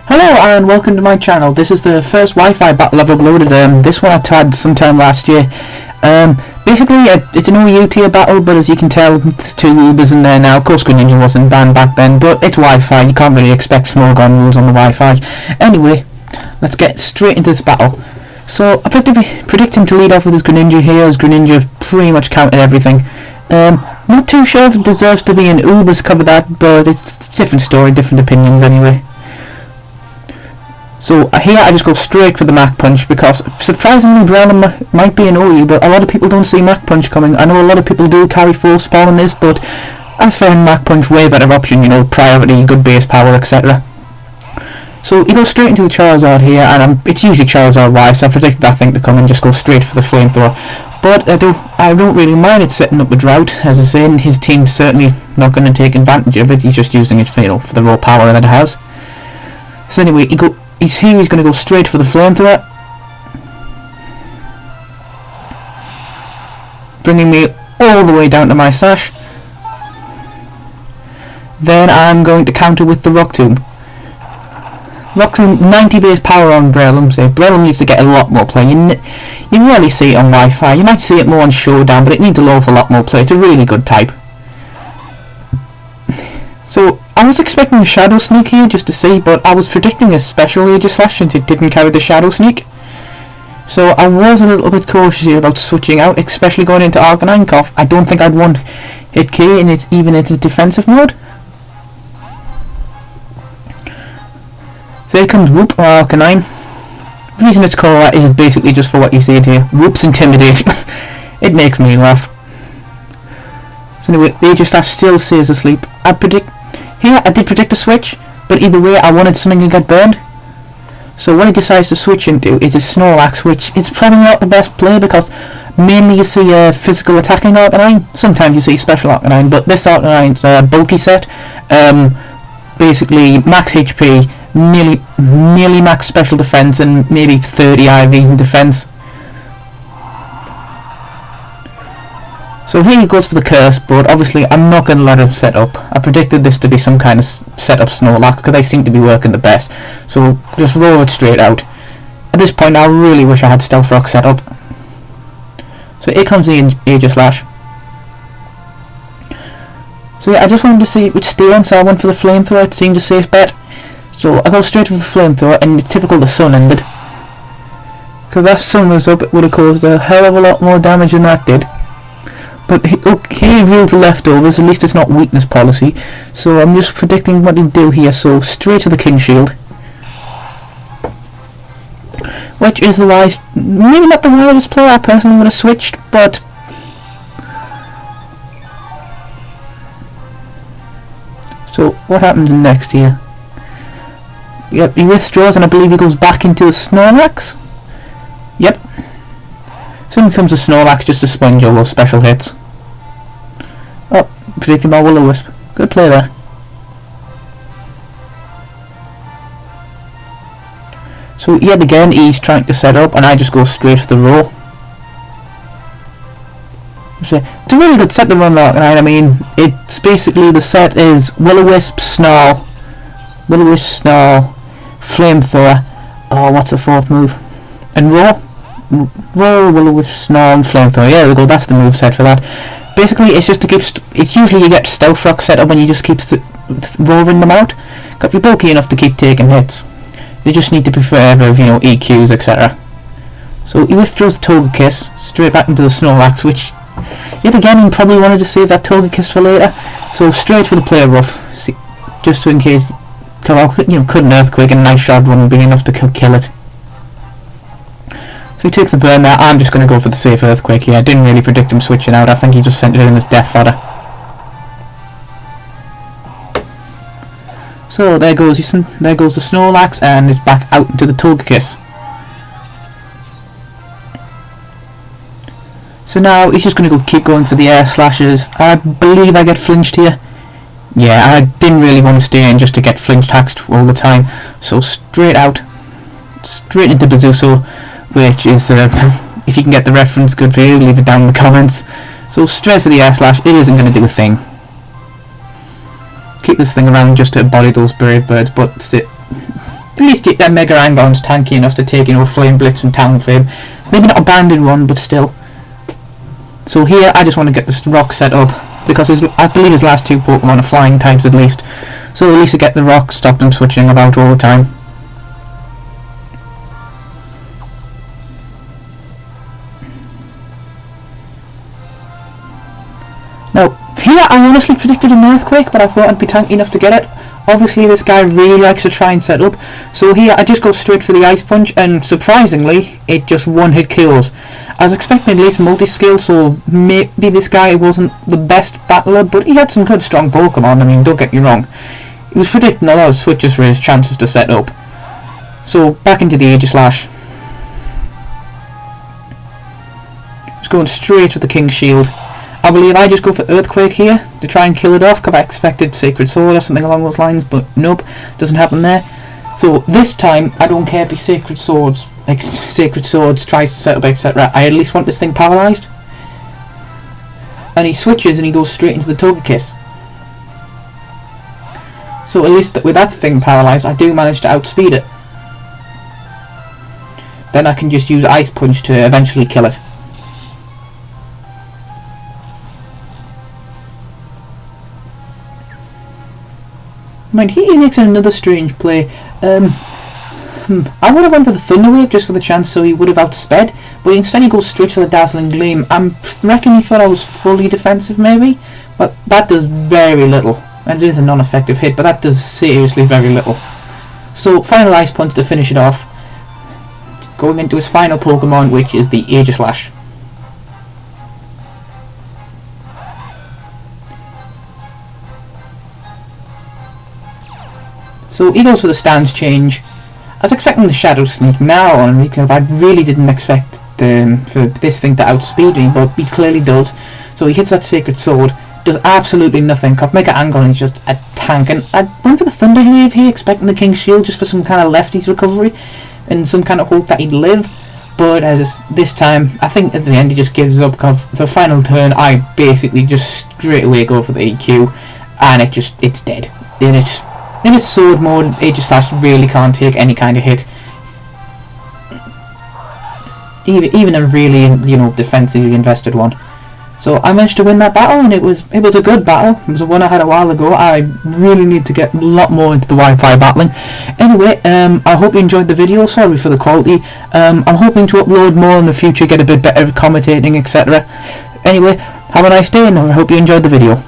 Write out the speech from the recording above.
Hello and welcome to my channel. This is the first Wi-Fi battle I've uploaded. This one I had sometime last year. Basically, it's an OU tier battle, but as you can tell, there's two Ubers in there now. Of course, Greninja wasn't banned back then, but it's Wi-Fi. You can't really expect small gun rules on the Wi-Fi. Anyway, let's get straight into this battle. So, I predict him to lead off with his Greninja here, as Greninja pretty much counted everything. Not too sure if it deserves to be an Uber's cover that, but it's a different story, different opinions anyway. So here I just go straight for the Mach Punch because surprisingly Breloom might be an OU, but a lot of people don't see Mach Punch coming. I know a lot of people do carry full spawn in this, but I find Mach Punch way better option, you know, priority, good base power, etc. So you go straight into the Charizard here, and it's usually Charizard Y, so I predicted that thing to come and just go straight for the Flamethrower. But I don't really mind it setting up a drought, as I say, and his team's certainly not going to take advantage of it. He's just using it for, you know, for the raw power that it has. So anyway, he's going to go straight for the Flamethrower, bringing me all the way down to my sash. Then I'm going to counter with the Rock Tomb. Rock Tomb, 90 base power on Breloom, so Breloom needs to get a lot more play. You rarely see it on Wi-Fi, you might see it more on Showdown, but it needs a lot more play. It's a really good type. So I was expecting a Shadow Sneak here just to see, but I was predicting a special Aegis Slash since it didn't carry the Shadow Sneak. So I was a little bit cautious here about switching out, especially going into Arcanine Cough. I don't think I'd want Hit K in its defensive mode. So here comes Whoop or Arcanine. The reason it's called that is basically just for what you see it here. Whoop's Intimidate. It makes me laugh. So anyway, the Aegis Slash still stays asleep. I did predict a switch, but either way I wanted something to get burned. So what he decides to switch into is a Snorlax, which is probably not the best play because mainly you see a physical attacking Arcanine. Sometimes you see special Arcanine, but this Arcanine's a bulky set. Basically max HP, nearly max special defense, and maybe 30 IVs in defense. So here he goes for the Curse, but obviously I'm not going to let him set up. I predicted this to be some kind of setup Snorlax because they seem to be working the best. So just roll it straight out. At this point I really wish I had Stealth Rock set up. So here comes the Aegis Slash. So yeah, I just wanted to see it would stay on, so I went for the Flamethrower. It seemed a safe bet. So I go straight for the Flamethrower, and it's typical the Sun ended. Because if that Sun was up, it would have caused a hell of a lot more damage than that did. But he revealed the leftovers, at least it's not weakness policy. So I'm just predicting what he'll do here, so straight to the King Shield. Which is the wise, maybe not the wisest play. I personally would have switched, but so what happens next here? Yep, he withdraws and I believe he goes back into the Snorlax. Yep. Soon comes a Snorlax just to sponge all those special hits. Oh, predicted by Will-O-Wisp. Good play there. So yet again he's trying to set up and I just go straight for the roll. It's a really good set to run Arcanine. I mean, it's basically the set is Will-O-Wisp, Snarl, Flamethrower, oh what's the fourth move? And Roar? Roll, Will-O-Wisp, Snarl, and Flamethrower. Yeah, there we go, that's the move set for that. Basically, it's just to keep. It's usually you get Stealth Rock set up and you just keep roaring them out. Got to be bulky enough to keep taking hits. They just need to be forever, you know, EQs, etc. So he withdraws the Togekiss straight back into the Snorlax, which yet again he probably wanted to save that Togekiss for later. So straight for the Play Rough, just in case. You know, could an Earthquake and a nice shot wouldn't be enough to kill it. So he takes the burn there. I'm just going to go for the safe Earthquake here. I didn't really predict him switching out. I think he just sent it in as Death Fodder. So there goes the Snorlax, and it's back out into the Togekiss. So now he's just going to keep going for the Air Slashes. I believe I get flinched here. Yeah, I didn't really want to stay in just to get flinch taxed all the time. So straight out, straight into Bazuso, which is, if you can get the reference, good for you, leave it down in the comments. So straight for the Air Slash, it isn't going to do a thing. keep this thing around just to embody those brave birds, but at least that Mega Angon's tanky enough to take, you know, Flame Blitz and Talonflame. Maybe not a banded one, but still. So here I just want to get this rock set up, because I believe his last 2 Pokemon are flying types at least. So at least I get the rock, stop them switching about all the time. Now, here I honestly predicted an Earthquake, but I thought I'd be tanky enough to get it. Obviously this guy really likes to try and set up, so here I just go straight for the Ice Punch, and surprisingly, it just one-hit kills. I was expecting at least multi-skill, so maybe this guy wasn't the best battler, but he had some good strong Pokemon, I mean, don't get me wrong. He was predicting a lot of switches for his chances to set up. So, back into the Aegislash. Just going straight with the King's Shield. I believe I just go for Earthquake here to try and kill it off, because I expected Sacred Sword or something along those lines, but nope, doesn't happen there. So this time, I don't care if he Sacred Swords tries to set up, etc. I at least want this thing paralysed. And he switches and he goes straight into the Togekiss. So at least with that thing paralysed, I do manage to outspeed it. Then I can just use Ice Punch to eventually kill it. Mind, he makes another strange play. I would have went for the Thunder Wave just for the chance, so he would have outsped, but instead he goes straight for the Dazzling Gleam. I reckon he thought I was fully defensive maybe, but that does very little. And it is a non-effective hit, but that does seriously very little. So, final Ice Punch to finish it off. Going into his final Pokemon, which is the Aegislash. So he goes for the stance change. I was expecting the Shadow Sneak now on Reclave. I really didn't expect for this thing to outspeed me, but he clearly does. So he hits that Sacred Sword, does absolutely nothing. Mega Angon is just a tank, and I went for the Thunder Wave here, expecting the King's Shield just for some kind of lefties recovery and some kind of hope that he'd live. But this time, I think at the end he just gives up, because the final turn I basically just straight away go for the EQ, and it's dead. In its sword mode, Aegislash really can't take any kind of hit. Even a really, you know, defensively invested one. So I managed to win that battle, and it was a good battle. It was a one I had a while ago. I really need to get a lot more into the Wi-Fi battling. Anyway, I hope you enjoyed the video. Sorry for the quality. I'm hoping to upload more in the future, get a bit better commentating, etc. Anyway, have a nice day, and I hope you enjoyed the video.